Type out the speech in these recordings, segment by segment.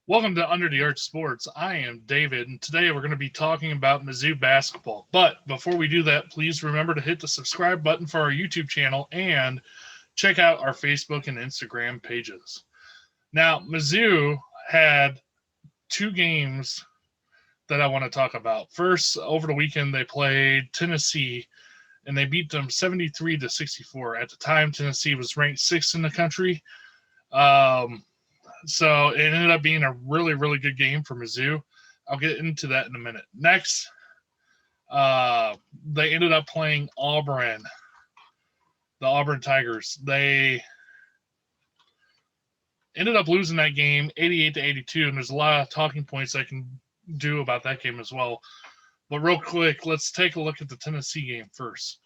Welcome to Under the Arch Sports. I am David, and today we're going to be talking about Mizzou basketball. But before we do that, please remember to hit the subscribe button for our YouTube channel and check out our Facebook and Instagram pages. Now, Mizzou had two games that I want to talk about. First, over the weekend, they played Tennessee, and they beat them 73-64. At the time, Tennessee was ranked 6th in the country. So it ended up being a really, really good game for Mizzou. I'll get into that in a minute. Next, they ended up playing Auburn, the Auburn Tigers. They ended up losing that game 88-82, and there's a lot of talking points I can do about that game as well. But real quick, let's take a look at the Tennessee game first.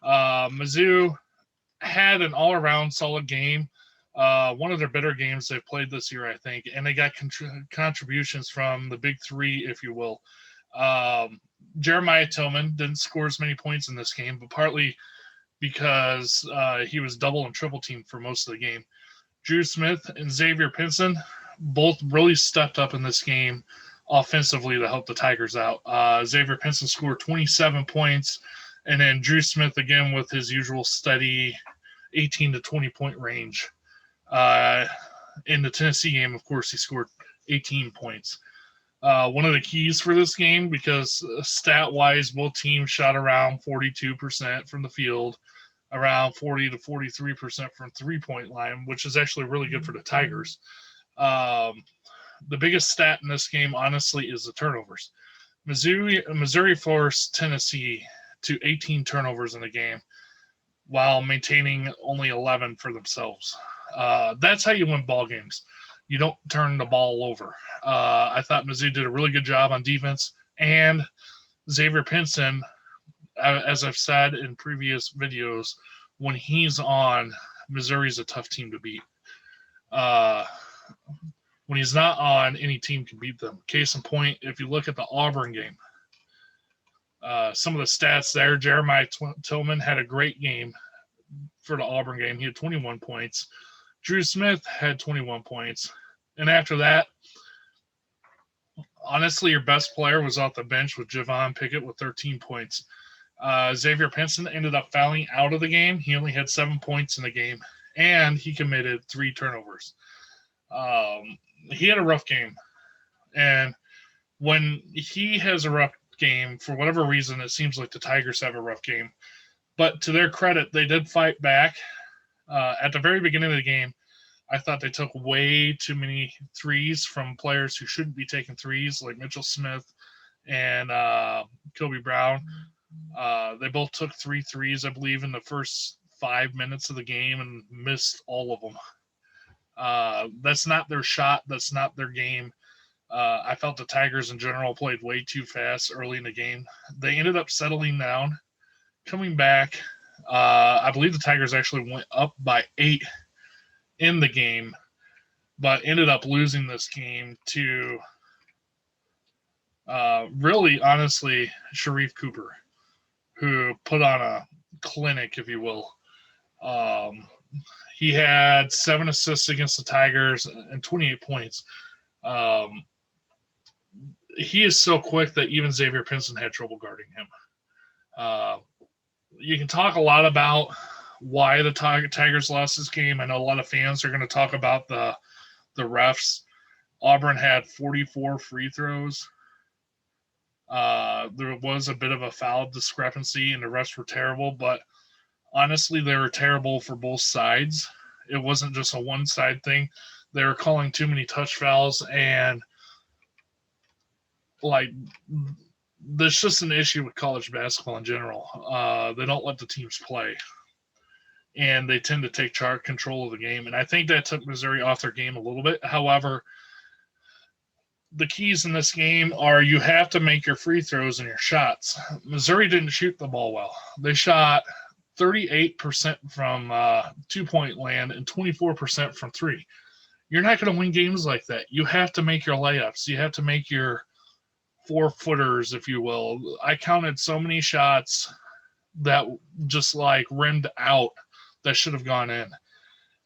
Mizzou had an all-around solid game. One of their better games they've played this year, I think, and they got contributions from the big three, if you will. Jeremiah Tilmon didn't score as many points in this game, but partly because he was double and triple teamed for most of the game. Drew Smith and Xavier Pinson both really stepped up in this game offensively to help the Tigers out. Xavier Pinson scored 27 points, and then Drew Smith again with his usual steady 18 to 20 point range. In the Tennessee game, of course, he scored 18 points. One of the keys for this game, because stat-wise, both teams shot around 42% from the field, around 40 to 43% from three-point line, which is actually really good for the Tigers. The biggest stat in this game, honestly, is the turnovers. Missouri forced Tennessee to 18 turnovers in the game while maintaining only 11 for themselves. That's how you win ball games. You don't turn the ball over. I thought Mizzou did a really good job on defense, and Xavier Pinson, as I've said in previous videos, when he's on, Missouri's a tough team to beat. When he's not on, any team can beat them. Case in point, if you look at the Auburn game, some of the stats there, Jeremiah Tilmon had a great game for the Auburn game. He had 21 points. Drew Smith had 21 points. And after that, honestly, your best player was off the bench with Javon Pickett with 13 points. Xavier Pinson ended up fouling out of the game. He only had 7 points in the game, and he committed 3 turnovers. He had a rough game. And when he has a rough game, for whatever reason, it seems like the Tigers have a rough game. But to their credit, they did fight back. At the very beginning of the game, I thought they took way too many threes from players who shouldn't be taking threes, like Mitchell Smith and Kobe Brown. They both took 3 threes, I believe, in the first 5 minutes of the game and missed all of them. That's not their shot. That's not their game. I felt the Tigers in general played way too fast early in the game. They ended up settling down, coming back. I believe the Tigers actually went up by 8 in the game, but ended up losing this game to really, honestly, Sharif Cooper, who put on a clinic, if you will. He had 7 assists against the Tigers and 28 points. He is so quick that even Xavier Pinson had trouble guarding him. You can talk a lot about why the Tigers lost this game. I know a lot of fans are going to talk about the refs. Auburn had 44 free throws. There was a bit of a foul discrepancy, and the refs were terrible. But honestly, they were terrible for both sides. It wasn't just a one-side thing. They were calling too many touch fouls, and there's just an issue with college basketball in general. They don't let the teams play, and they tend to take control of the game. And I think that took Missouri off their game a little bit. However, the keys in this game are you have to make your free throws and your shots. Missouri didn't shoot the ball well. They shot 38% from 2-point land and 24% from 3. You're not going to win games like that. You have to make your layups. You have to make your 4-footers, if you will. I counted so many shots that just rimmed out that should have gone in.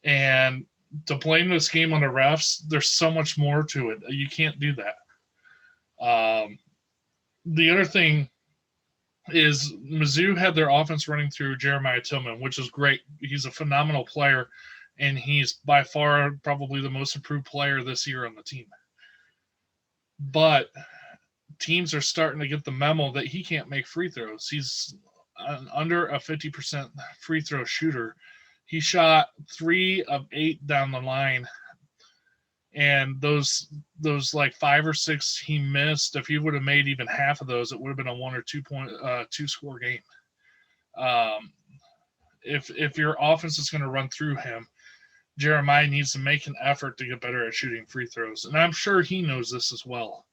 And To blame this game on the refs, there's so much more to it. You can't do that. The other thing is Mizzou had their offense running through Jeremiah Tilmon, which is great. He's a phenomenal player, and he's by far probably the most improved player this year on the team. But teams are starting to get the memo that he can't make free throws. He's under a 50% free throw shooter. He shot 3 of 8 down the line, and those like 5 or 6 he missed. If he would have made even half of those, it would have been a 1 or 2 point 2 score game. If your offense is going to run through him, Jeremiah needs to make an effort to get better at shooting free throws, and I'm sure he knows this as well.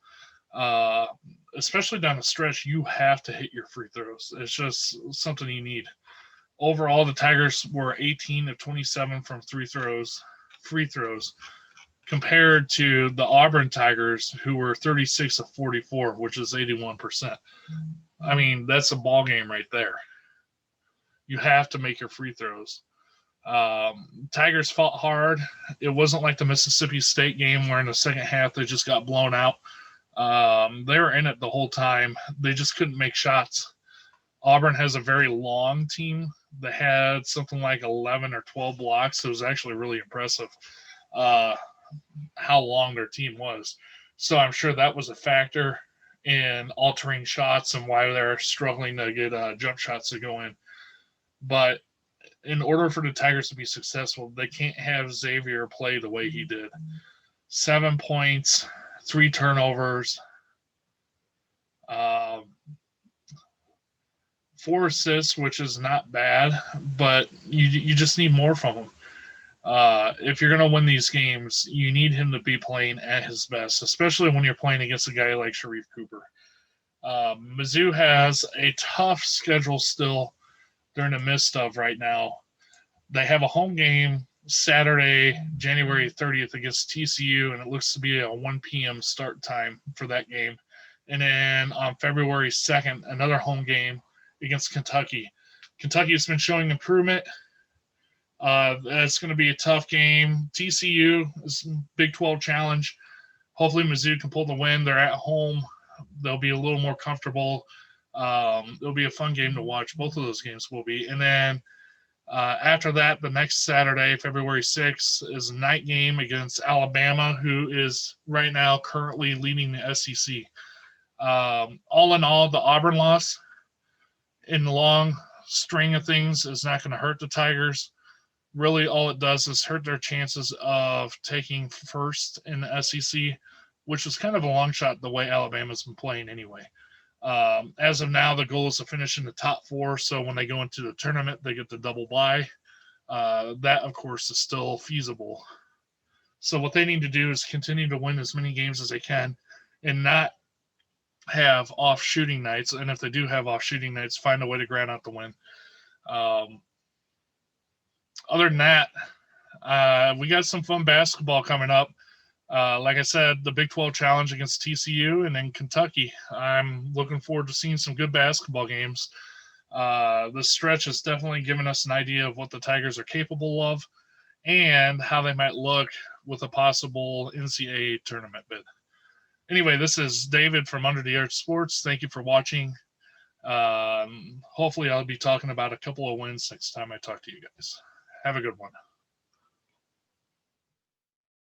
Especially down the stretch, you have to hit your free throws. It's just something you need. Overall, the Tigers were 18 of 27 from free throws, compared to the Auburn Tigers, who were 36 of 44, which is 81%. I mean, that's a ball game right there. You have to make your free throws. Tigers fought hard. It wasn't like the Mississippi State game where in the second half they just got blown out. They were in it the whole time. They just couldn't make shots. Auburn has a very long team. They had something like 11 or 12 blocks. It was actually really impressive how long their team was. So I'm sure that was a factor in altering shots and why they're struggling to get jump shots to go in. But in order for the Tigers to be successful, they can't have Xavier play the way he did. 7 points, 3 turnovers, 4 assists, which is not bad, but you just need more from him. If you're going to win these games, you need him to be playing at his best, especially when you're playing against a guy like Sharif Cooper. Mizzou has a tough schedule still they're in the midst of right now. They have a home game Saturday, January 30th against TCU, and it looks to be a 1 p.m. start time for that game. And then on February 2nd, another home game against Kentucky. Kentucky has been showing improvement. That's going to be a tough game. TCU is Big 12 challenge. Hopefully Mizzou can pull the win. They're at home. They'll be a little more comfortable. It'll be a fun game to watch. Both of those games will be. And then after that, the next Saturday, February 6th, is a night game against Alabama, who is right now currently leading the SEC. All in all, the Auburn loss in the long string of things is not going to hurt the Tigers. Really, all it does is hurt their chances of taking first in the SEC, which is kind of a long shot the way Alabama's been playing anyway. As of now, the goal is to finish in the top 4, so when they go into the tournament, they get the double bye. That, of course, is still feasible. So what they need to do is continue to win as many games as they can and not have off shooting nights. And if they do have off shooting nights, find a way to grind out the win. Other than that, we got some fun basketball coming up. Like I said, the Big 12 Challenge against TCU and then Kentucky. I'm looking forward to seeing some good basketball games. This stretch has definitely given us an idea of what the Tigers are capable of and how they might look with a possible NCAA tournament bid. Anyway, this is David from Under the Arch Sports. Thank you for watching. Hopefully I'll be talking about a couple of wins next time I talk to you guys. Have a good one.